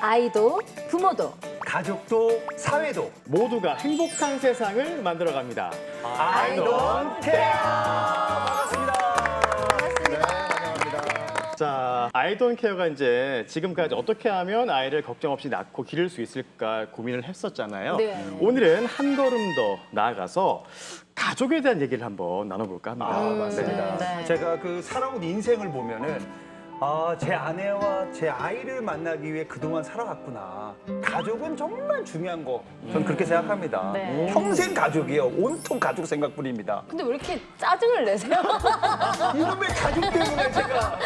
아이도 부모도 가족도 사회도 모두가 행복한 세상을 만들어갑니다. 아이돈 케어. 반갑습니다. 자, 아이돈 케어가 이제 지금까지 어떻게 하면 아이를 걱정 없이 낳고 기를 수 있을까 고민을 했었잖아요. 네. 오늘은 한 걸음 더 나아가서 가족에 대한 얘기를 한번 나눠볼까 합니다. 맞습니다. 네. 제가 그 살아온 인생을 보면은 제 아내와 제 아이를 만나기 위해 그동안 살아왔구나. 가족은 정말 중요한 거. 전 그렇게 생각합니다. 네. 평생 가족이에요. 온통 가족 생각뿐입니다. 근데 왜 이렇게 짜증을 내세요? 이놈의 가족 때문에 제가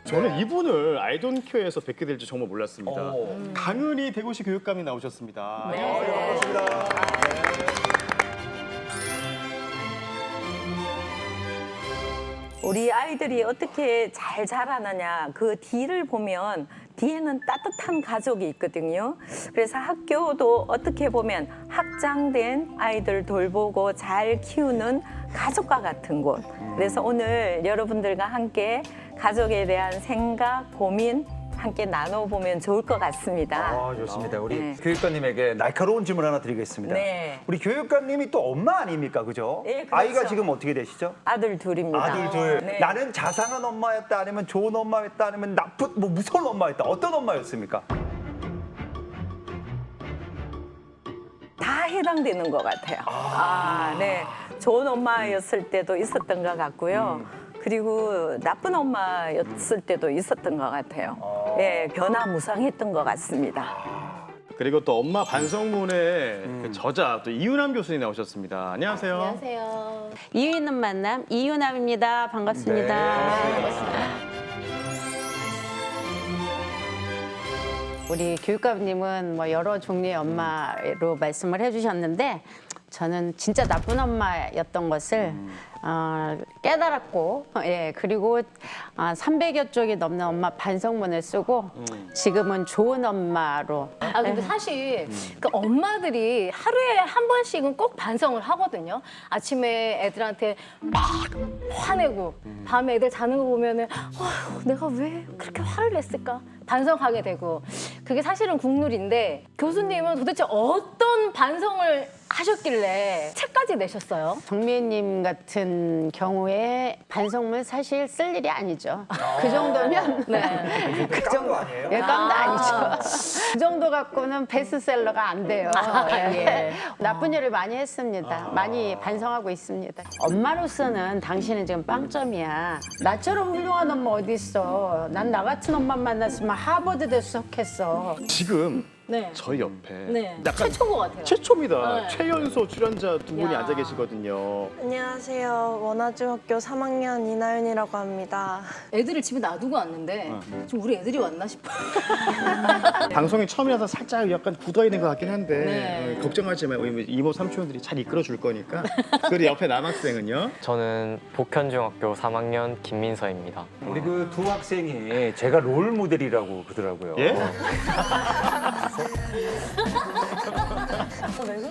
저는 이분을 아이돈 케어에서 뵙게 될지 정말 몰랐습니다. 오. 강은희 대구시 교육감이 나오셨습니다. 네. 반갑습니다. 우리 아이들이 어떻게 잘 자라느냐 그 뒤를 보면 뒤에는 따뜻한 가족이 있거든요. 그래서 학교도 어떻게 보면 확장된 아이들 돌보고 잘 키우는 가족과 같은 곳. 그래서 오늘 여러분들과 함께 가족에 대한 생각, 고민 함께 나눠보면 좋을 것 같습니다. 좋습니다. 우리 네. 교육관님에게 날카로운 질문 하나 드리겠습니다. 네. 우리 교육관님이 또 엄마 아닙니까? 그죠? 네, 그렇죠. 아이가 지금 어떻게 되시죠? 아들 둘입니다. 아들 둘. 네. 나는 자상한 엄마였다 아니면 좋은 엄마였다 아니면 나쁜 무서운 엄마였다. 어떤 엄마였습니까? 다 해당되는 것 같아요. 네. 좋은 엄마였을 때도 있었던 것 같고요. 그리고 나쁜 엄마였을 때도 있었던 것 같아요. 예, 변화무쌍했던 것 같습니다. 그리고 또 엄마 반성문의 그 저자 또 이윤남 교수님 나오셨습니다. 안녕하세요. 안녕하세요. 이유 있는 만남 이유남입니다. 반갑습니다. 우리 교육감님은 뭐 여러 종류의 엄마로 말씀을 해주셨는데 저는 진짜 나쁜 엄마였던 것을 깨달았고, 그리고 300여 쪽이 넘는 엄마 반성문을 쓰고 지금은 좋은 엄마로. 근데 사실 그 엄마들이 하루에 한 번씩은 꼭 반성을 하거든요. 아침에 애들한테 막 화내고 밤에 애들 자는 거 보면은 내가 왜 그렇게 화를 냈을까? 반성하게 되고 그게 사실은 국룰인데 교수님은 도대체 어떤 반성을 하셨길래 책까지 내셨어요? 정미애님 같은 경우에 반성문 사실 쓸 일이 아니죠. 그 정도면 네. 그 깡도 아니에요? 예, 깡도 아니죠. 그 정도 갖고는 베스트셀러가 안 돼요. 예. 나쁜 일을 많이 했습니다. 많이 반성하고 있습니다. 엄마로서는 당신은 지금 빵점이야. 나처럼 훌륭한 엄마 어디 있어. 난 나 같은 엄마 만났으면 하버드대 수석했어. 지금 네. 저희 옆에 네. 약간 최초인 것 같아요. 최초입니다. 네. 최연소 출연자 두 분이 야. 앉아 계시거든요. 안녕하세요. 원화중학교 3학년 이나윤이라고 합니다. 애들을 집에 놔두고 왔는데 좀 우리 애들이 왔나 싶어요. 방송이 처음이라서 살짝 약간 굳어 있는 것 같긴 한데 네. 걱정하지 마요. 우리 이모 삼촌들이 잘 이끌어 줄 거니까. 그리고 옆에 남학생은요. 저는 복현중학교 3학년 김민서입니다. 우리 그 두 학생이 제가 롤 모델이라고 그러더라고요. 예?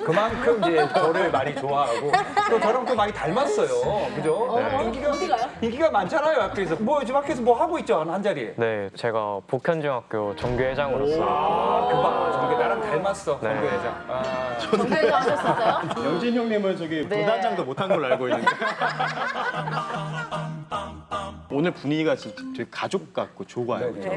그만큼 이제 저를 많이 좋아하고 또 저랑 또 많이 닮았어요. 그죠? 어디 가요? 인기가 많잖아요, 학교에서. 뭐 요즘 학교에서 뭐 하고 있죠, 한 자리에. 네, 제가 복현중학교 정교회장으로서 그봐, 저게 나랑 닮았어, 네. 정교회장. 정교회장 하셨었어요? 영진 형님은 저기 네. 부단장도 못한 걸로 알고 있는데. 오늘 분위기가 진짜 되게 가족 같고 좋아요. 그죠?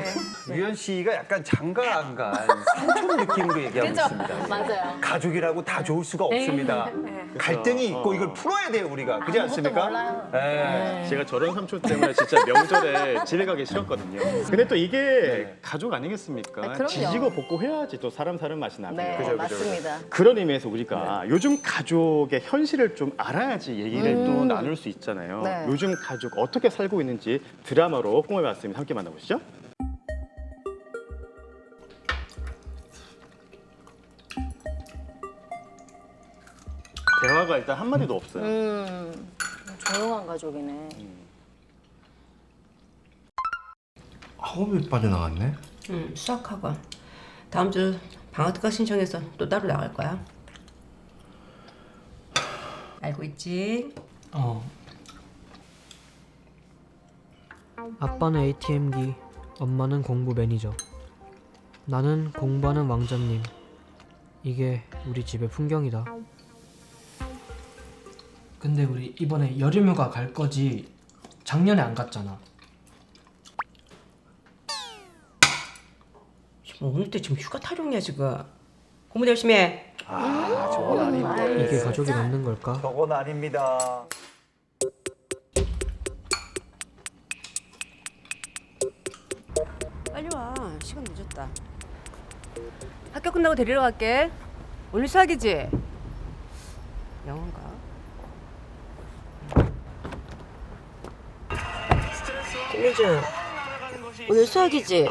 유현 씨가 약간 장가 안 간 삼촌 느낌으로 얘기하고 그죠? 있습니다. 맞아요. 가족이라고 다 좋을 수가 없습니다. 갈등이 있고 이걸 풀어야 돼요, 우리가. 그렇지 않습니까? 몰라요. 네. 제가 저런 삼촌 때문에 진짜 명절에 집에 가기 싫었거든요. 근데 또 이게 네. 가족 아니겠습니까? 그럼요. 지지고 볶고 해야지 또 사람 사는 맛이 나고요. 네, 그죠, 그죠, 맞습니다. 그런 의미에서 우리가 요즘 가족의 현실을 좀 알아야지 얘기를 또 나눌 수 있잖아요. 네. 요즘 가족 어떻게 살고 있는지 드라마로 꽁해봤습니다. 함께 만나보시죠. 대화가 일단 한마디도 없어요. 조용한 가족이네. 학원비 빠져나갔네? 수학학원. 다음 주 방학특강 신청해서 또 따로 나갈 거야. 알고 있지? 어. 아빠는 ATM기, 엄마는 공부 매니저. 나는 공부하는 왕자님. 이게 우리 집의 풍경이다. 근데 우리 이번에 여름휴가 갈 거지. 작년에 안 갔잖아. 지금 오늘때 지금 휴가 타령이야 지금. 공부 열심히 해. 저건 아닌데. 이게 가족이 맞는 걸까? 저건 아닙니다. 빨리 와. 시간 늦었다. 학교 끝나고 데리러 갈게. 오늘 수학이지? 영어인가? 김민주, 오늘 수학이지?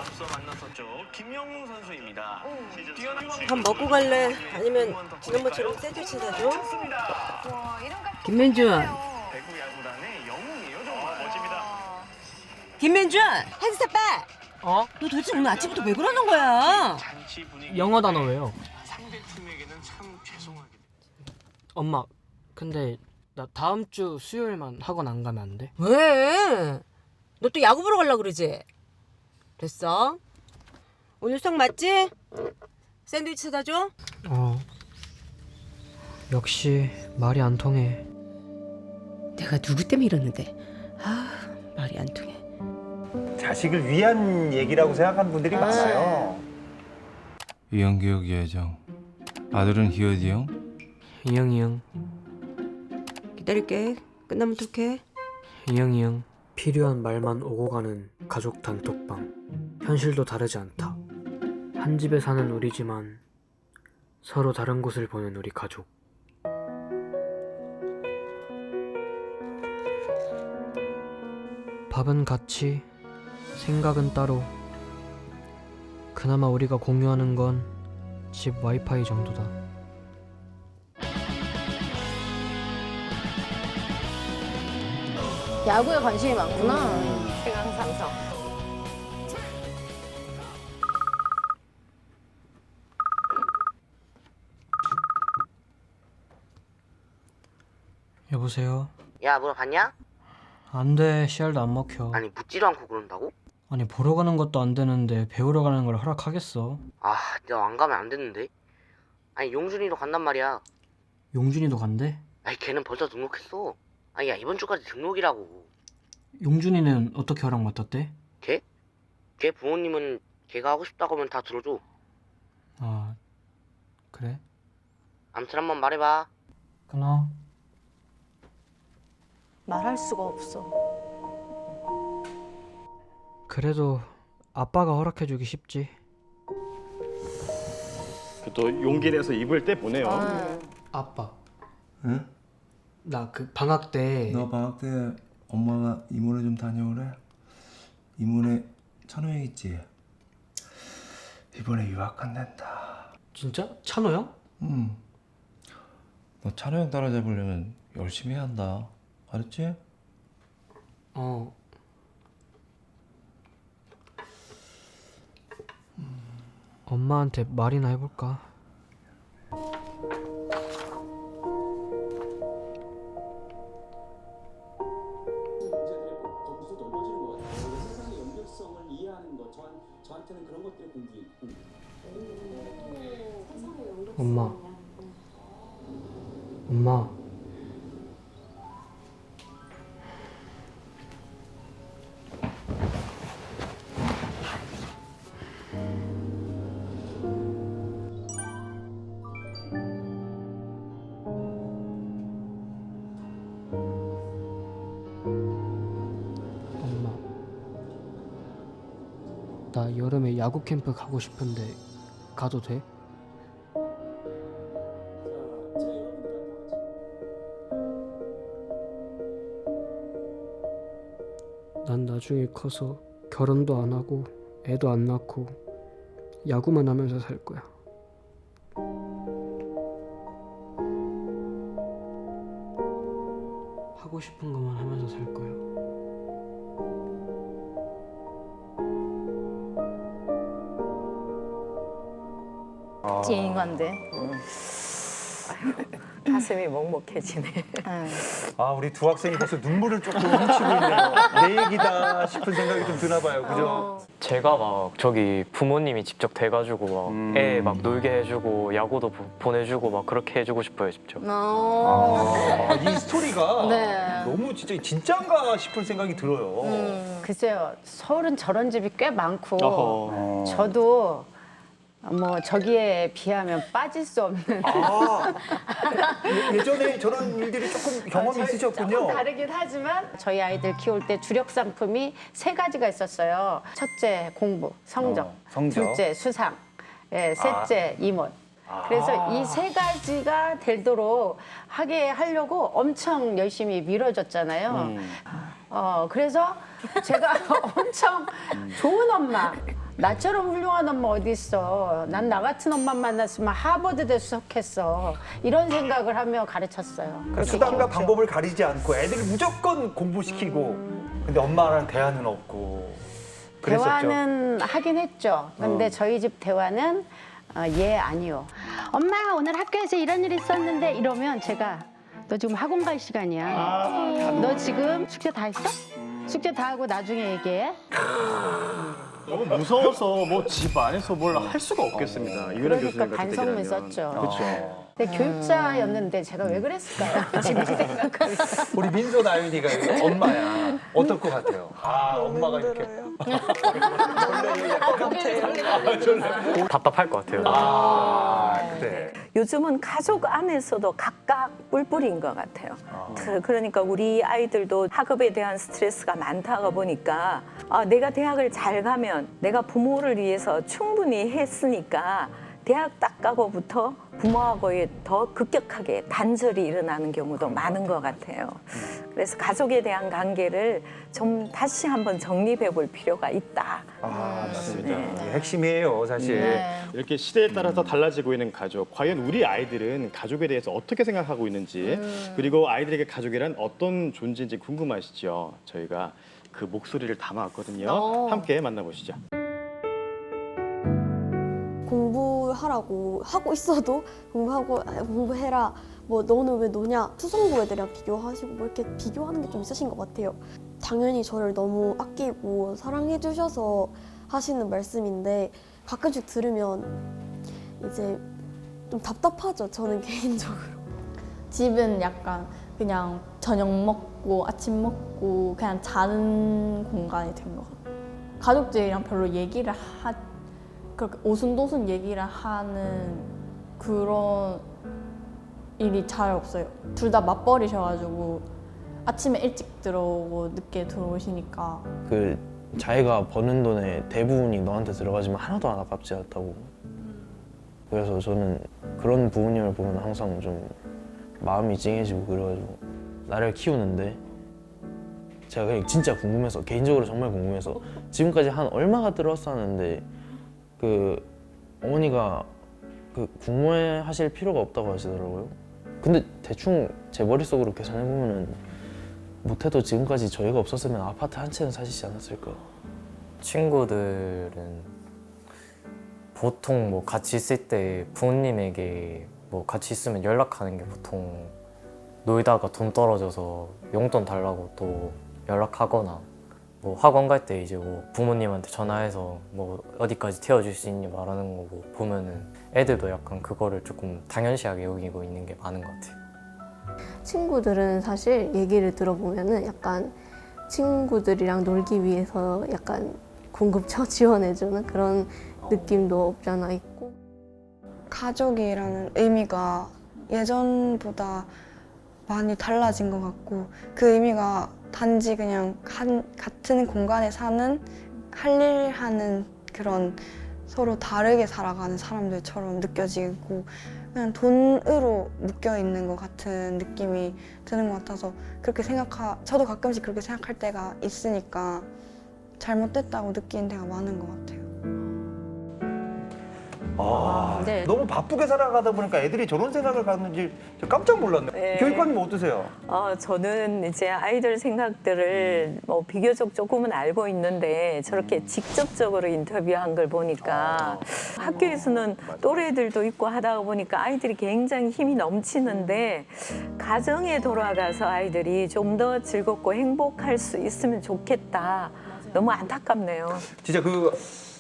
밥 먹고 갈래? 아니면 지난번처럼 샌드위치 사줘? 김민준. 김민준! 한사빠! 어? 너 도대체 오늘 아침부터 왜 그러는 거야? 영어 단어 왜요? 엄마, 근데 나 다음 주 수요일만 학원 안 가면 안 돼? 왜? 너 또 야구 보러 가려고 그러지? 됐어. 오늘 수학 맞지? 샌드위치 사다 줘? 역시 말이 안 통해. 내가 누구 때문에 이러는데. 아, 말이 안 통해. 자식을 위한 얘기라고 생각하는 분들이 많아요. 이형교육 예정. 아들은 희어지 형? 이영. 기다릴게. 끝나면 톡해. 이영. 필요한 말만 오고 가는 가족 단톡방. 현실도 다르지 않다. 한 집에 사는 우리지만 서로 다른 곳을 보는 우리 가족. 밥은 같이, 생각은 따로. 그나마 우리가 공유하는 건 집 와이파이 정도다. 야구에 관심이 많구나. 세강 삼성. 여보세요? 야, 뭐라 봤냐? 안 돼, 씨알도 안 먹혀. 아니, 묻지도 않고 그런다고? 아니, 보러 가는 것도 안 되는데 배우러 가는 걸 허락하겠어? 아, 내가 안 가면 안 되는데. 아니, 용준이도 간단 말이야. 용준이도 간대? 아니, 걔는 벌써 등록했어. 아니, 야, 이번 주까지 등록이라고. 용준이는 어떻게 허락 맡았대? 걔? 걔 부모님은 걔가 하고 싶다고 하면 다 들어줘. 아, 그래? 아무튼 한번 말해봐. 끊어. 말할 수가 없어. 그래도 아빠가 허락해주기 쉽지. 또 용기 내서 입을 때 보네요. 아빠, 응? 나 그 방학 때 너 방학 때 엄마가 이모네 좀 다녀오래. 이모네 찬호 형 있지? 이번에 유학 간댄다. 진짜? 찬호 형? 응. 너 찬호 형 따라잡으려면 열심히 해야 한다. 알았지? 어. 엄마한테 말이나 해볼까? 엄마. 엄마. 엄마. 나 여름에 야구 캠프 가고 싶은데 가도 돼? 난 나중에 커서 결혼도 안 하고 애도 안 낳고 야구만 하면서 살 거야. 하고 싶은 것만 하면서 살 거야. 찡한데. 가슴이 먹먹해지네. 아, 우리 두 학생이 벌써 눈물을 조금 훔치고 있네요. 내 얘기다 싶은 생각이 좀 드나 봐요. 그죠? 제가 막 저기 부모님이 직접 돼가지고 막 애 막 놀게 해주고 야구도 보내주고 막 그렇게 해주고 싶어요, 직접. 아, 이 스토리가 네. 너무 진짜인가 싶은 생각이 들어요. 글쎄요, 서울은 저런 집이 꽤 많고 어허. 저도 뭐 저기에 비하면 빠질 수 없는 예전에 저런 일들이 조금 경험이 있으셨군요. 조금 다르긴 하지만 저희 아이들 키울 때 주력 상품이 3가지가 있었어요. 첫째 공부, 성적, 성적. 둘째 수상, 셋째 이혼. 그래서 이 3가지가 되도록 하게 하려고 엄청 열심히 밀어줬잖아요. 그래서 제가 엄청 좋은 엄마, 나처럼 훌륭한 엄마 어디 있어. 난 나 같은 엄마 만났으면 하버드대 수석했어. 이런 생각을 하며 가르쳤어요. 그렇게 수단과 키웠죠. 방법을 가리지 않고 애들을 무조건 공부시키고 근데 엄마랑 대화는 없고 그랬었죠. 대화는 하긴 했죠. 근데 저희 집 대화는 예, 아니요. 엄마 오늘 학교에서 이런 일이 있었는데 이러면 제가 너 지금 학원 갈 시간이야. 너 지금 숙제 다 했어? 숙제 다 하고 나중에 얘기해. 너무 무서워서 뭐 집 안에서 뭘 할 수가 없겠습니다. 이윤아 교수님 그러니까 같은 반성문 때라면. 썼죠. 그렇죠. 근데 교육자였는데 제가 왜 그랬을까요? 지금 생각하니까. 우리 민서 나윤이가 엄마야. 어떨 것 같아요? 아, 엄마가 이렇게. 답답할 것 같아요. 아, 그래. 요즘은 가족 안에서도 각각 뿔뿔인 것 같아요. 그러니까 우리 아이들도 학업에 대한 스트레스가 많다가 보니까 내가 대학을 잘 가면 내가 부모를 위해서 충분히 했으니까 대학 딱 가고부터 부모하고의 더 급격하게 단절이 일어나는 경우도 많은 것 같아요. 그래서 가족에 대한 관계를 좀 다시 한번 정립해 볼 필요가 있다. 아, 맞습니다. 네. 이게 핵심이에요, 사실. 네. 이렇게 시대에 따라서 달라지고 있는 가족. 과연 우리 아이들은 가족에 대해서 어떻게 생각하고 있는지 그리고 아이들에게 가족이란 어떤 존재인지 궁금하시죠? 저희가 그 목소리를 담아왔거든요. 함께 만나보시죠. 공부하라고 하고 있어도 공부해라. 뭐 너는 왜 노냐? 수성고 애들이랑 비교하시고 뭐 이렇게 비교하는 게 좀 있으신 것 같아요. 당연히 저를 너무 아끼고 사랑해 주셔서 하시는 말씀인데 가끔씩 들으면 이제 좀 답답하죠. 저는 개인적으로. 집은 약간 그냥 저녁 먹고 아침 먹고 그냥 자는 공간이 된 것 같아요. 가족들이랑 별로 얘기를 그렇게 오순도순 얘기를 하는 그런 일이 잘 없어요. 둘 다 맞벌이셔가지고 아침에 일찍 들어오고 늦게 들어오시니까. 그 자기가 버는 돈의 대부분이 너한테 들어가지만 하나도 안 아깝지 않다고. 그래서 저는 그런 부모님을 보면 항상 좀 마음이 찡해지고 그래가지고 나를 키우는데 제가 그냥 진짜 궁금해서 개인적으로 정말 궁금해서 지금까지 한 얼마가 들어왔었는데 그 어머니가 그 국무회 하실 필요가 없다고 하시더라고요. 근데 대충 제 머릿속으로 계산해보면은 못해도 지금까지 저희가 없었으면 아파트 한 채는 사시지 않았을까. 친구들은 보통 뭐 같이 있을 때 부모님에게 뭐 같이 있으면 연락하는 게 보통 놀다가 돈 떨어져서 용돈 달라고 또 연락하거나 뭐 학원 갈 때 이제 뭐 부모님한테 전화해서 뭐 어디까지 태워줄 수 있니 말하는 거고 보면은 애들도 약간 그거를 조금 당연시하게 여기고 있는 게 많은 것 같아요. 친구들은 사실 얘기를 들어보면은 약간 친구들이랑 놀기 위해서 약간 공급처 지원해주는 그런 느낌도 없지 않아 있고. 가족이라는 의미가 예전보다 많이 달라진 것 같고 그 의미가 단지 그냥 같은 공간에 사는 할 일 하는 그런 서로 다르게 살아가는 사람들처럼 느껴지고 그냥 돈으로 묶여 있는 것 같은 느낌이 드는 것 같아서 저도 가끔씩 그렇게 생각할 때가 있으니까 잘못됐다고 느끼는 데가 많은 것 같아요. 네. 너무 바쁘게 살아가다 보니까 애들이 저런 생각을 갖는지 저 깜짝 놀랐네요. 네. 교육관님 어떠세요? 저는 이제 아이들 생각들을 뭐 비교적 조금은 알고 있는데 저렇게 직접적으로 인터뷰한 걸 보니까 학교에서는 또래들도 있고 하다 보니까 아이들이 굉장히 힘이 넘치는데 가정에 돌아가서 아이들이 좀 더 즐겁고 행복할 수 있으면 좋겠다. 너무 안타깝네요. 진짜 그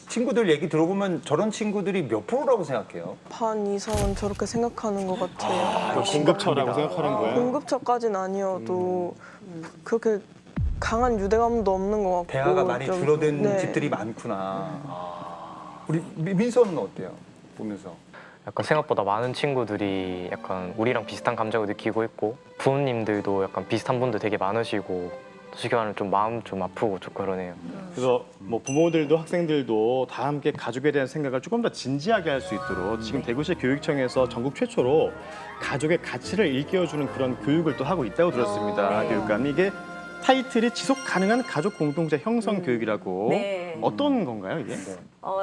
친구들 얘기 들어보면 저런 친구들이 몇 프로라고 생각해요? 반 이상은 저렇게 생각하는 것 같아요. 공급처라고 생각하는 거예요? 공급처까지는 아니어도 그렇게 강한 유대감도 없는 것 같고 대화가 많이 좀, 줄어든 네. 집들이 많구나. 우리 민서는 어때요? 보면서. 약간 생각보다 많은 친구들이 약간 우리랑 비슷한 감정을 느끼고 있고 부모님들도 약간 비슷한 분들 되게 많으시고 어떻게 하면 좀 마음 좀 아프고 좀 그러네요. 그래서 뭐 부모들도 학생들도 다 함께 가족에 대한 생각을 조금 더 진지하게 할 수 있도록 지금 대구시 교육청에서 전국 최초로 가족의 가치를 일깨워주는 그런 교육을 또 하고 있다고 들었습니다. 네. 교육감이 이게 타이틀이 지속 가능한 가족 공동체 형성 교육이라고. 네. 어떤 건가요 이게?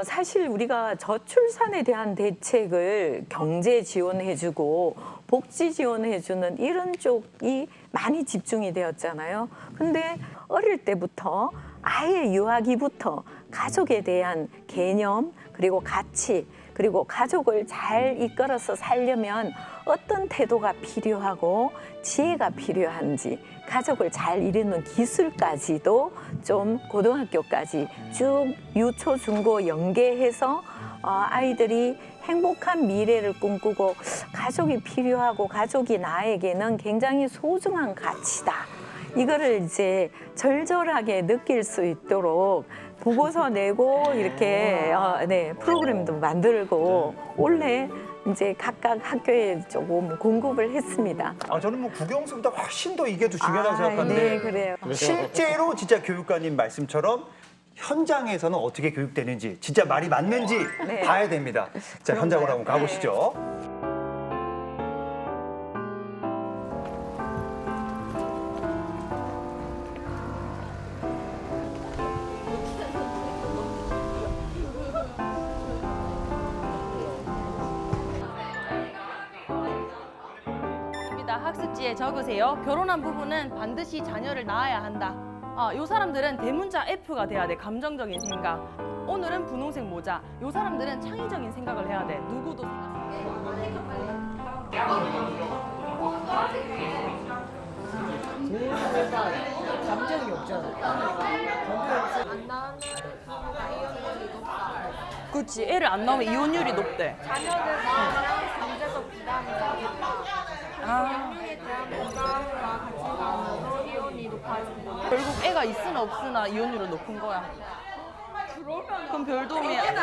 사실 우리가 저출산에 대한 대책을 경제 지원해주고 복지 지원해주는 이런 쪽이 많이 집중이 되었잖아요. 근데 어릴 때부터 아예 유아기부터 가족에 대한 개념 그리고 가치 그리고 가족을 잘 이끌어서 살려면 어떤 태도가 필요하고 지혜가 필요한지 가족을 잘 이루는 기술까지도 좀 고등학교까지 쭉 유초, 중고 연계해서 아이들이 행복한 미래를 꿈꾸고 가족이 필요하고 가족이 나에게는 굉장히 소중한 가치다. 이거를 이제 절절하게 느낄 수 있도록 보고서 내고 이렇게 프로그램도 만들고 원래 이제 각각 학교에 조금 공급을 했습니다. 저는 뭐 국영수보다 훨씬 더 이게 더 중요하다고 생각하는데 네, 그래요. 실제로 진짜 교육관님 말씀처럼 현장에서는 어떻게 교육되는지 진짜 말이 맞는지 네. 봐야 됩니다. 자, 현장으로 한번 가보시죠. 학습지에 적으세요. 결혼한 부부는 반드시 자녀를 낳아야 한다. 요 사람들은 대문자 F가 돼야 돼. 감정적인 생각. 오늘은 분홍색 모자. 요 사람들은 창의적인 생각을 해야 돼. 누구도 감정이 없잖아. 안 나오는 이혼율이 높다. 그렇지. 애를 안 낳으면 이혼율이 높대. 자녀를 낳으면 경제적 부담이 적겠다. 경륜에 대한 부담과 가치관으로 이혼이 높아진다. 결국 애가 있으나 없으나 이혼율은 높은 거야. 그럼 별도면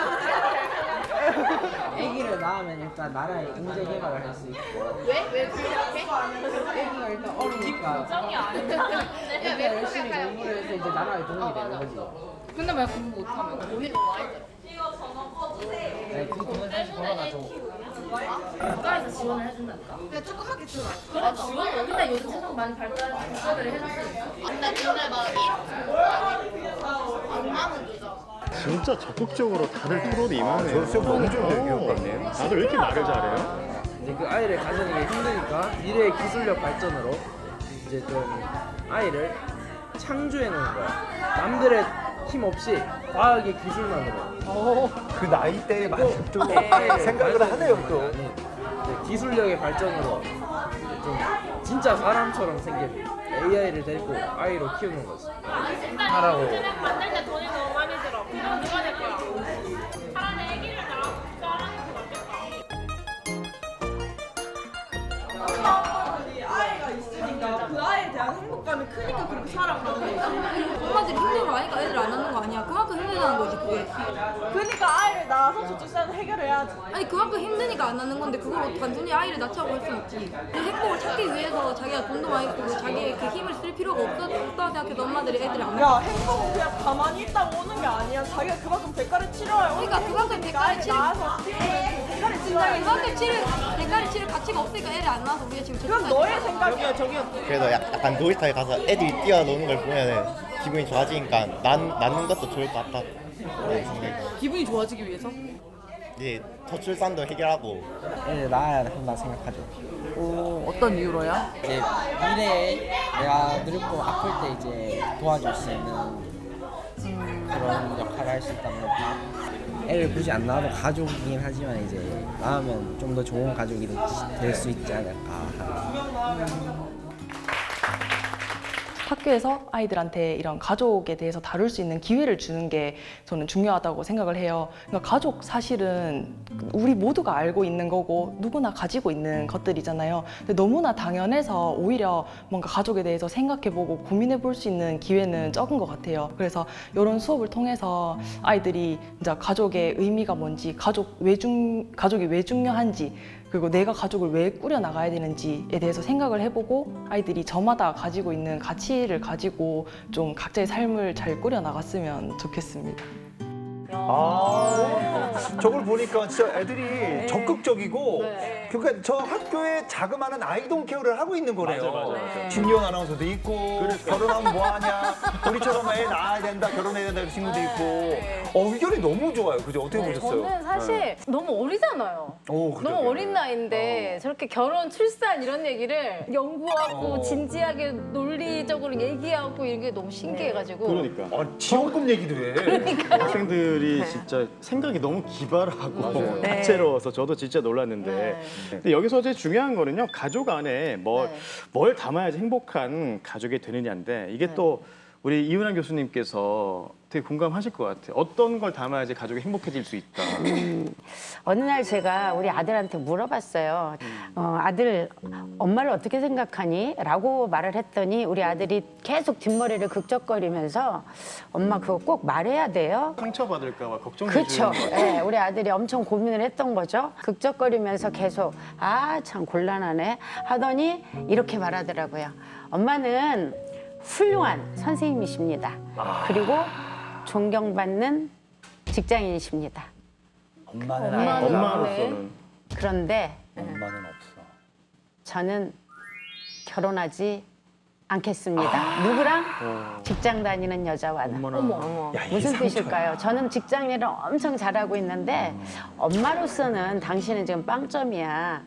아기를 낳으면 일단 나라의 인재 개발을 할 수 있고. 왜 그렇게? 아기가 일단 어리니까. 걱정이 아니야. 아기가 열심히 공부를 해서 이제 나라에 도움이 되는 거지. 근데 왜 공부 못하면 돈이 너무 많이 들어. 그 돈을 다시 벌어가지고. 국가에서 지원을 해준다니까. 그냥 조그맣게 들어. 그래 지원을 근데 요즘 세상 많이 발달해서 국가들이 해줄 수 있어. 근데 돈을 막 1억 안 되잖아. 진짜 적극적으로 다들 프로도 임하네요. 저 진짜 너무 좋은데요, 교육관님. 다들 왜 이렇게 말을 잘해요? 이제 그 아이를 가지는 게 힘드니까 미래의 기술력 발전으로 이제 좀 아이를 창조해내는 거야. 남들의 힘 없이 과학의 기술만으로. 그 나이대에 맞는 또 네. 생각을 하네요, 또. 이제 기술력의 발전으로 좀 진짜 사람처럼 생긴 AI를 데리고 아이로 키우는 거지. 하라고. 만들 때 돈이 너무 많이 들어. 그건 누가 낼 거야? 차라리 아기를 낳아라는 게 맞겠다. 아이가 있으니까 그 아이에 대한 행복감이 크니까 그렇게 살아가는 거지. 엄마들이 힘들어 하니까 애들 안 낳는 거 아니야. 그만큼 힘들다는 거지 그게. 그러니까 아이를 낳아서 저출산을 해결해야지. 아니 그만큼 힘드니까 안 낳는 건데 그걸 단순히 아이를 낳자고 할 수는 없지. 그 행복을 찾기 위해서 자기가 돈도 많이 쓰고 자기의 그 힘을 쓸 필요가 없다고 생각해서 엄마들이 애들을 안 야 낳아. 행복은 그냥 가만히 있다고 오는 게 아니야. 자기가 그만큼 대가를 치러야 오는 그러니까 그만큼 대가를 치를 낳아서 키우는 그 대가를 치러야 그만큼 대가를 치를 가치가 없으니까 애를 안 낳아서 우리가 지금 그건 너의 생각이야. 그래도 약간 놀이터에 가서 애들이 뛰어노는 걸 보면 기분이 좋아지니까 낳는 것도 좋을 것 같다. 기분이 좋아지기 위해서? 이제 저출산도 해결하고 애를 낳아야 한다 생각하죠. 어떤 이유로요? 이제 미래에 내가 늙고 아플 때 이제 도와줄 수 있는 그런 역할을 할 수 있다는 거다. 애를 굳이 안 낳아도 가족이긴 하지만 이제 낳으면 좀 더 좋은 가족이 될 수 있지 않을까. 학교에서 아이들한테 이런 가족에 대해서 다룰 수 있는 기회를 주는 게 저는 중요하다고 생각을 해요. 그러니까 가족 사실은 우리 모두가 알고 있는 거고 누구나 가지고 있는 것들이잖아요. 근데 너무나 당연해서 오히려 뭔가 가족에 대해서 생각해보고 고민해볼 수 있는 기회는 적은 것 같아요. 그래서 이런 수업을 통해서 아이들이 이제 가족의 의미가 뭔지, 가족이 왜 중요한지, 그리고 내가 가족을 왜 꾸려 나가야 되는지에 대해서 생각을 해보고 아이들이 저마다 가지고 있는 가치를 가지고 좀 각자의 삶을 잘 꾸려 나갔으면 좋겠습니다. 저걸 보니까 진짜 애들이 적극적이고 그러니까 저 학교에 자그마한 아이돌 케어를 하고 있는 거래요. 맞아. 김기영 아나운서도 있고 결혼하면 뭐하냐 우리처럼 애 낳아야 된다 결혼해야 된다 이런 친구도 있고 의견이 너무 좋아요. 그죠? 어떻게 보셨어요? 저는 사실 너무 어리잖아요. 너무 어린 나이인데 저렇게 결혼, 출산 이런 얘기를 연구하고 진지하게 논리적으로 얘기하고 이런 게 너무 신기해가지고. 그러니까. 지원금 얘기도 해. 학생들이 진짜 생각이 너무 기발하고 다채로워서 저도 진짜 놀랐는데 근데 여기서 제일 중요한 거는요. 가족 안에 뭘 담아야지 행복한 가족이 되느냐인데 이게 또 우리 이은하 교수님께서 되게 공감하실 것 같아요. 어떤 걸 담아야지 가족이 행복해질 수 있다. 어느 날 제가 우리 아들한테 물어봤어요. 아들, 엄마를 어떻게 생각하니? 라고 말을 했더니 우리 아들이 계속 뒷머리를 극적거리면서 엄마 그거 꼭 말해야 돼요? 상처받을까 봐 걱정해 그렇죠. 주는 네, 우리 아들이 엄청 고민을 했던 거죠. 극적거리면서 계속 참 곤란하네 하더니 이렇게 말하더라고요. 엄마는 훌륭한 선생님이십니다. 그리고 존경받는 직장인이십니다. 엄마로서는. 그런데 엄마는 없어. 저는 결혼하지 않겠습니다. 누구랑? 직장 다니는 여자와는. 무슨 뜻일까요? 저는 직장 일을 엄청 잘하고 있는데 엄마로서는 당신은 지금 빵점이야.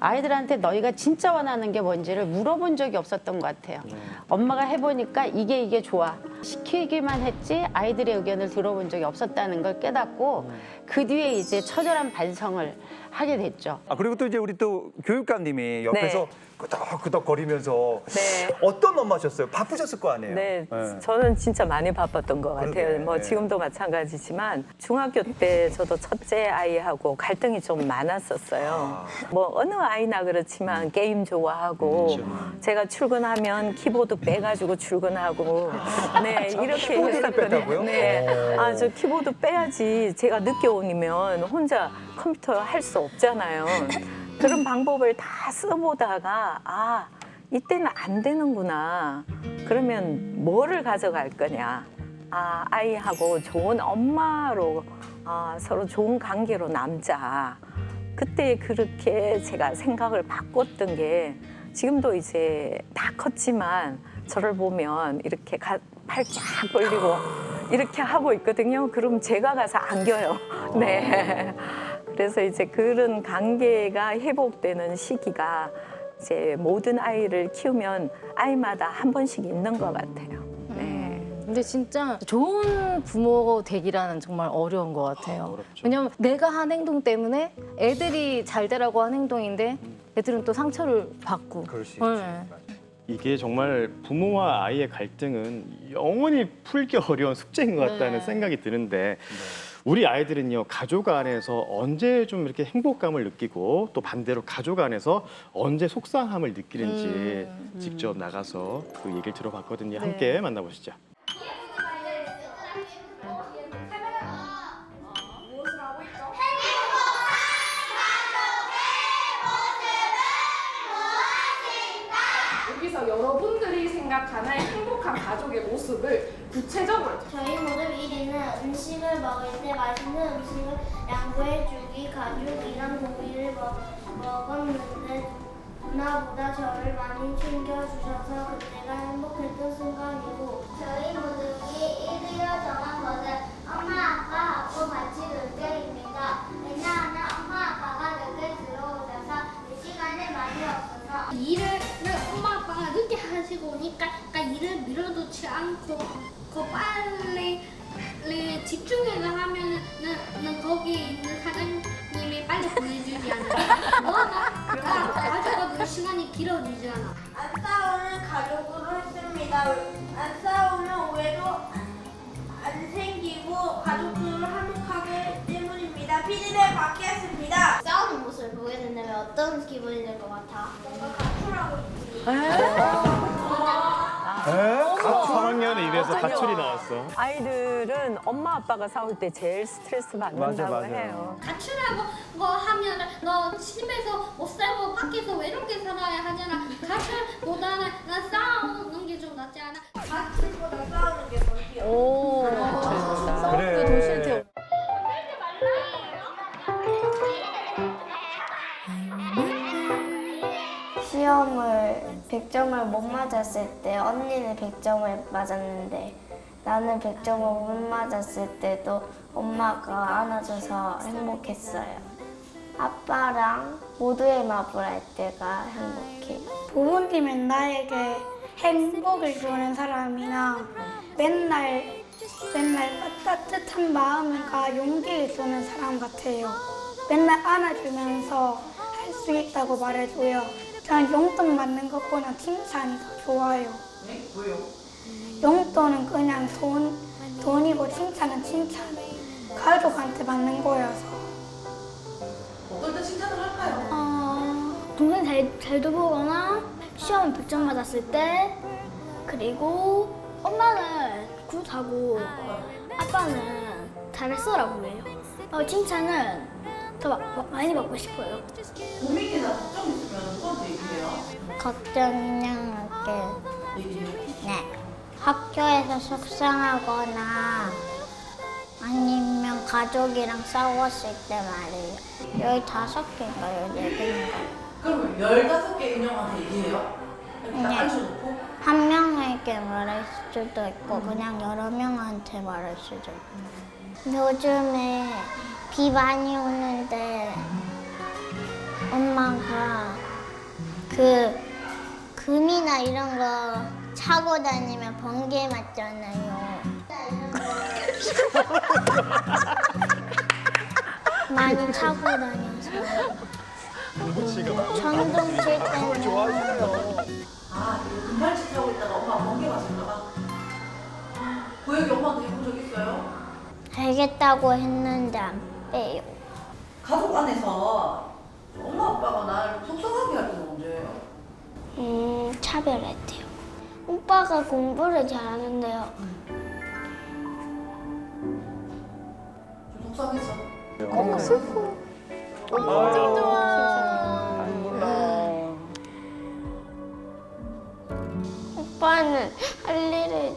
아이들한테 너희가 진짜 원하는 게 뭔지를 물어본 적이 없었던 것 같아요. 엄마가 해보니까 이게 좋아. 시키기만 했지 아이들의 의견을 들어본 적이 없었다는 걸 깨닫고 그 뒤에 이제 처절한 반성을 하게 됐죠. 그리고 또 이제 우리 또 교육감님이 옆에서 끄덕끄덕거리면서 어떤 엄마셨어요? 바쁘셨을 거 아니에요? 네, 저는 진짜 많이 바빴던 것 같아요. 뭐 지금도 마찬가지지만 중학교 때 저도 첫째 아이하고 갈등이 좀 많았었어요. 뭐 어느 아이나 그렇지만 게임 좋아하고 제가 출근하면 키보드 빼가지고 출근하고 이렇게 키보드를 뺐다고요? 저 키보드 빼야지 제가 늦게 오면 혼자 컴퓨터 할 수 없잖아요. 그런 방법을 다 써보다가 이때는 안 되는구나. 그러면 뭐를 가져갈 거냐. 아이하고 좋은 엄마로 서로 좋은 관계로 남자. 그때 그렇게 제가 생각을 바꿨던 게 지금도 이제 다 컸지만 저를 보면 이렇게 팔 쫙 벌리고 이렇게 하고 있거든요. 그럼 제가 가서 안겨요. 네. 그래서 이제 그런 관계가 회복되는 시기가 이제 모든 아이를 키우면 아이마다 한 번씩 있는 것 같아요. 근데 진짜 좋은 부모 되기라는 정말 어려운 것 같아요. 왜냐면 내가 한 행동 때문에 애들이 잘 되라고 한 행동인데 애들은 또 상처를 받고. 그럴 수 있지. 이게 정말 부모와 아이의 갈등은 영원히 풀기 어려운 숙제인 것 같다는 생각이 드는데 우리 아이들은요 가족 안에서 언제 좀 이렇게 행복감을 느끼고 또 반대로 가족 안에서 언제 속상함을 느끼는지 직접 나가서 그 얘기를 들어봤거든요. 함께 만나보시죠. 여기서 여러분들이 생각하는 행복한 가족의 모습을 구체적으로 저희 모두 1위는 음식을 먹을 때 맛있는 음식을 양보해주기, 가족이랑 고기를 먹었는데 누나보다 저를 많이 챙겨주셔서 그때가 행복했던 순간이고 저희 모두가 1위로 정한 것은 엄마, 아빠하고 같이 놀 때입니다. 왜냐하면 방송에서 하면은 거기 있는 사장님이 빨리 보내주지 않아. 너나 가져가도 시간이 길어지지 않아. 안 싸우는 가족으로 했습니다. 안 싸우면 오해도 안 생기고 가족들을 화목하게 때문입니다. 피디를 받겠습니다. 싸우는 모습을 보게 된다면 어떤 기분이 될 것 같아? 뭔가 가출하고 싶지. 3학년에 입에서 가출이 나왔어. 아이들은 엄마 아빠가 싸울 때 제일 스트레스 받는다고 해요. 가출하고 뭐 하면 너 집에서 못 살고 밖에서 외롭게 살아야 하잖아. 가출보다는 싸우는 게 좀 낫지 않아? 가출보다 싸우는 게 더 귀여워. 오. 그래. 도 싫대. 시험을 100점을 못 맞았을 때 언니는 100점을 맞았는데 나는 100점을 못 맞았을 때도 엄마가 안아줘서 행복했어요. 아빠랑 모두의 마블 할 때가 행복해. 부모님은 나에게 행복을 주는 사람이나 맨날 따뜻한 마음과 용기를 주는 사람 같아요. 맨날 안아주면서 할 수 있다고 말해줘요. 저는 용돈 받는 것보다 칭찬이 더 좋아요. 왜요? 용돈은 그냥 돈이고 칭찬은 칭찬. 가족한테 받는 거여서. 어떨 때 칭찬을 할까요? 동생 잘 돌보거나 시험 100점 맞았을 때 그리고 엄마는 굿하고 아빠는 잘했어라고 해요. 칭찬은 더 많이 받고 싶어요. 고민이나 걱정 있으면 누구한테 얘기해요? 걱정이냐게 얘기해요? 네. 학교에서 속상하거나 아니면 가족이랑 싸웠을 때 말이에요. 15개인가 14개인가. 그럼 15개 인형한테 얘기해요? 네. 앉혀놓고? 한 명에게 말할 수도 있고 그냥 여러 명한테 말할 수도 있고. 요즘에 비 많이 오는데 엄마가 금이나 이런 거 차고 다니면 번개 맞잖아요. 많이 차고 다녀서 전동 칠 때는 금발치 타고 있다가 엄마 번개 맞을까 봐? 그 얘기 엄마한테 해본 적 있어요? 알겠다고 했는데 안 빼요. 가족 안에서 엄마 아빠가 날 속상하게 할 때는 언제예요? 차별했대요. 오빠가 공부를 잘하는데요. 좀 속상했어? 너무 슬퍼. 엄청 좋아. 오빠는 할 일을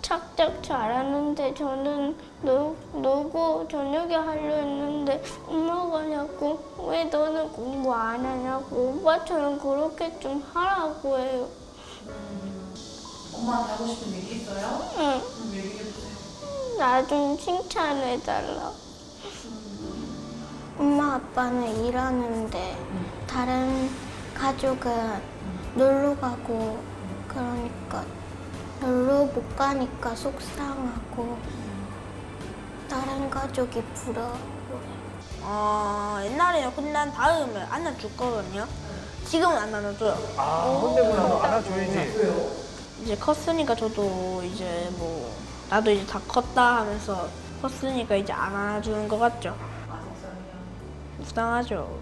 착착 잘하는데 저는 놀고 저녁에 하려 했는데 엄마가 자꾸 왜 너는 공부 안 하냐고 오빠처럼 그렇게 좀 하라고 해요. 엄마한테 하고 싶은 얘기 있어요? 응. 얘기해보세요. 나 좀 칭찬해달라. 엄마 아빠는 일하는데 다른 가족은 놀러 가고 그러니까 놀러 못 가니까 속상하고 다른 가족이 부러워. 옛날에는 혼난 다음에 안아줬거든요. 지금은 안 안아줘요. 혼내고 나서 안아줘야지. 이제 컸으니까 저도 이제 뭐 나도 이제 다 컸다 하면서 컸으니까 이제 안 안아주는 것 같죠. 불쌍하죠.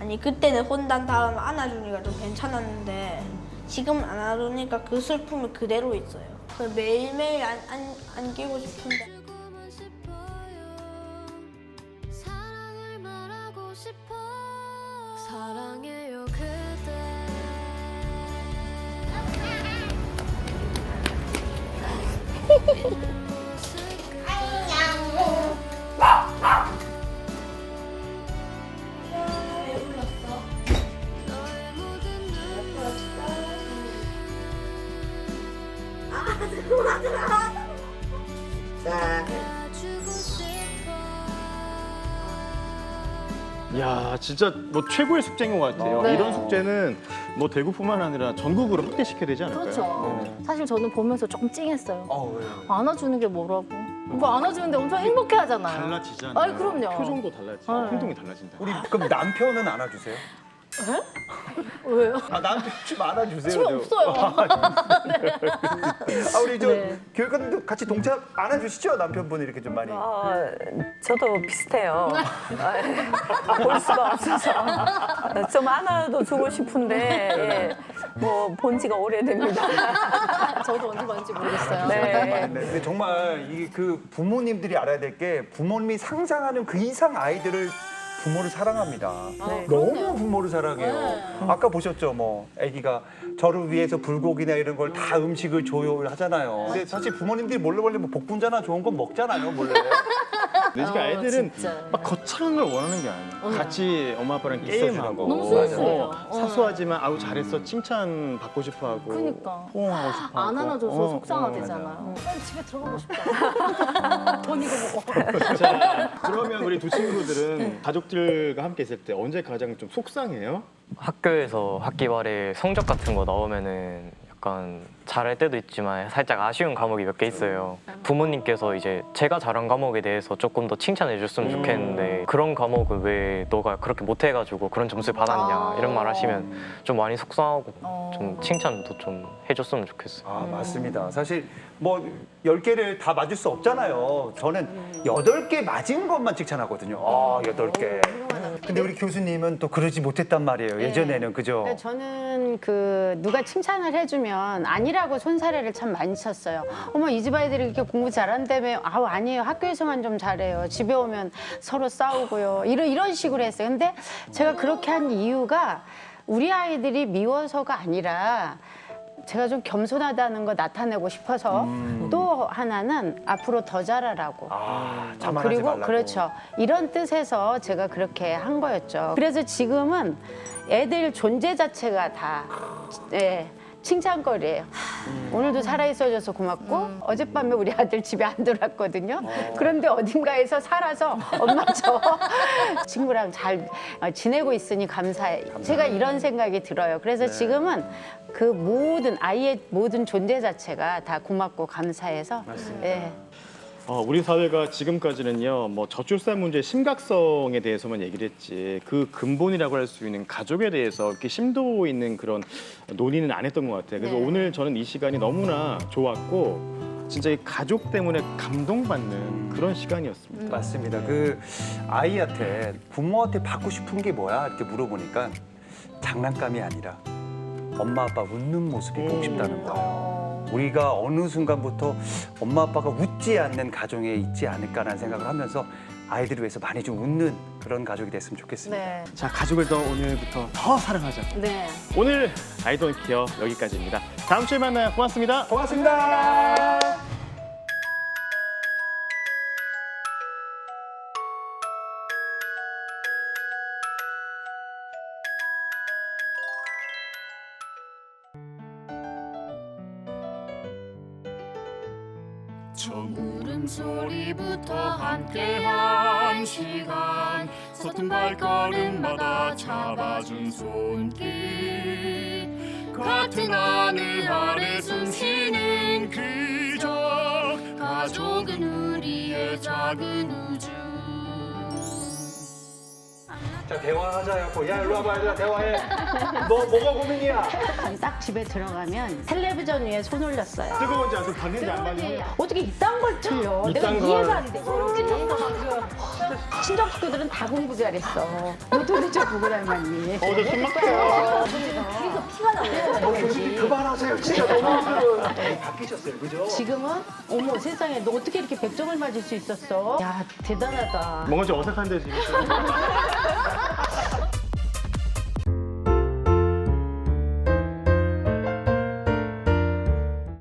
아니 그때는 혼난 다음에 안아주니까 좀 괜찮았는데 지금은 안 안아주니까 그 슬픔이 그대로 있어요. 그걸 매일매일 안기고 싶은데. 사랑을 말하고 싶어. 사랑해요 그대. 야, 진짜 뭐 최고의 숙제인 것 같아요. 네. 이런 숙제는 뭐 대구뿐만 아니라 전국으로 확대시켜야 되지 않을까요? 그렇죠. 네. 사실 저는 보면서 조금 찡했어요. 왜요? 안아주는 게 뭐라고. 뭐 안아주는데 엄청 행복해하잖아요. 달라지잖아요. 아이, 그럼요. 표정도 달라지고 네. 행동이 달라진다. 우리 그럼 남편은 안아주세요? 왜요? 아 남편 좀 안아주세요. 집에 없어요. 아 우리 저 네. 교육관님도 같이 동참 안아주시죠? 남편분 이렇게 좀 많이. 저도 비슷해요. 볼 수가 없어서 좀 안아도 주고 싶은데 예, 뭐 본지가 오래됩니다. 저도 언제 봤는지 모르겠어요. 네. 근데 정말 이 그 부모님들이 알아야 될 게 부모님이 상상하는 그 이상 아이들을 부모를 사랑합니다. 너무 부모를 사랑해요. 아까 보셨죠, 뭐 아기가 저를 위해서 불고기나 이런 걸 다 음식을 줘요 하잖아요. 근데 사실 부모님들이 몰래 뭐 복분자나 좋은 건 먹잖아요, 몰래. 근데 지금 아이들은 막 거창한 걸 원하는 게 아니에요. 같이 엄마 아빠랑 게임하고 너무 순수해요. 사소하지만 아우 잘했어 칭찬 받고 싶어하고 그러니까. 포옹하고 싶어하고 안 안아줘서 속상하대잖아요. 빨리 집에 들어가고 싶다. 돈 이거 먹어. 자, 그러면 우리 두 친구들은 가족들과 함께 있을 때 언제 가장 좀 속상해요? 학교에서 학기 말에 성적 같은 거 나오면은 약간 잘할 때도 있지만 살짝 아쉬운 과목이 몇 개 있어요. 부모님께서 이제 제가 잘한 과목에 대해서 조금 더 칭찬해 줬으면 좋겠는데 그런 과목은 왜 너가 그렇게 못해가지고 그런 점수를 받았냐 이런 말 하시면 좀 많이 속상하고 좀 칭찬도 좀 해줬으면 좋겠어요. 아 맞습니다. 사실 뭐 10개를 다 맞을 수 없잖아요. 저는 8개 맞은 것만 칭찬하거든요. 아 8개. 근데 우리 교수님은 또 그러지 못했단 말이에요. 예전에는 그죠? 근데 저는 그 누가 칭찬을 해주면 아니라고 손사래를 참 많이 쳤어요. 어머 이 집 아이들이 이렇게 공부 잘한다며. 아우 아니에요. 학교에서만 좀 잘해요. 집에 오면 서로 싸우고요. 이런 식으로 했어요. 근데 제가 그렇게 한 이유가 우리 아이들이 미워서가 아니라 제가 좀 겸손하다는 거 나타내고 싶어서 또 하나는 앞으로 더 잘하라고. 자만하지 그리고 말라고. 그렇죠. 이런 뜻에서 제가 그렇게 한 거였죠. 그래서 지금은 애들 존재 자체가 다 칭찬거리예요. 오늘도 살아있어줘서 고맙고 어젯밤에 우리 아들 집에 안 들어왔거든요. 그런데 어딘가에서 살아서 엄마 저 친구랑 잘 지내고 있으니 감사해. 제가 이런 생각이 들어요. 그래서 지금은 그 모든 아이의 모든 존재 자체가 다 고맙고 감사해서 예. 우리 사회가 지금까지는요, 뭐 저출산 문제의 심각성에 대해서만 얘기를 했지 그 근본이라고 할 수 있는 가족에 대해서 이렇게 심도 있는 그런 논의는 안 했던 것 같아요. 그래서 오늘 저는 이 시간이 너무나 좋았고 진짜 이 가족 때문에 감동받는 그런 시간이었습니다. 맞습니다. 그 아이한테 부모한테 받고 싶은 게 뭐야? 이렇게 물어보니까 장난감이 아니라 엄마 아빠 웃는 모습이 보고 싶다는 거예요. 우리가 어느 순간부터 엄마 아빠가 웃지 않는 가정에 있지 않을까라는 생각을 하면서 아이들을 위해서 많이 좀 웃는 그런 가족이 됐으면 좋겠습니다. 네. 자, 가족을 더 오늘부터 더 사랑하자. 네. 오늘 아이돌 케어 여기까지입니다. 다음 주에 만나요. 고맙습니다. 고맙습니다. 처음 울음소리부터 함께한 시간 서툰 발걸음마다 잡아준 손길 같은 하늘 아래 숨쉬는 그저 가족은 우리의 작은 우주. 자 대화하자고. 야 일로 와봐 얘들아 대화해. 너 뭐가 고민이야? 딱 집에 들어가면 텔레비전 위에 손 올렸어요. 뜨거운지 안 봤는지 안 봤는지. 어떻게 이딴 걸 틀려? 내가 이딴 이해가 걸. 안 돼. 친정 식구들은 다 공부 잘했어. 너 도대체 누구 닮았니? 저 숨막혀요. 귀에서 피가 나요. 교수님 그만하세요. 진짜 너무 바뀌셨어요, 그죠? 지금은 어머 세상에 너 어떻게 이렇게 100점을 맞을 수 있었어? 야 대단하다. 뭔가 좀 어색한데 지금.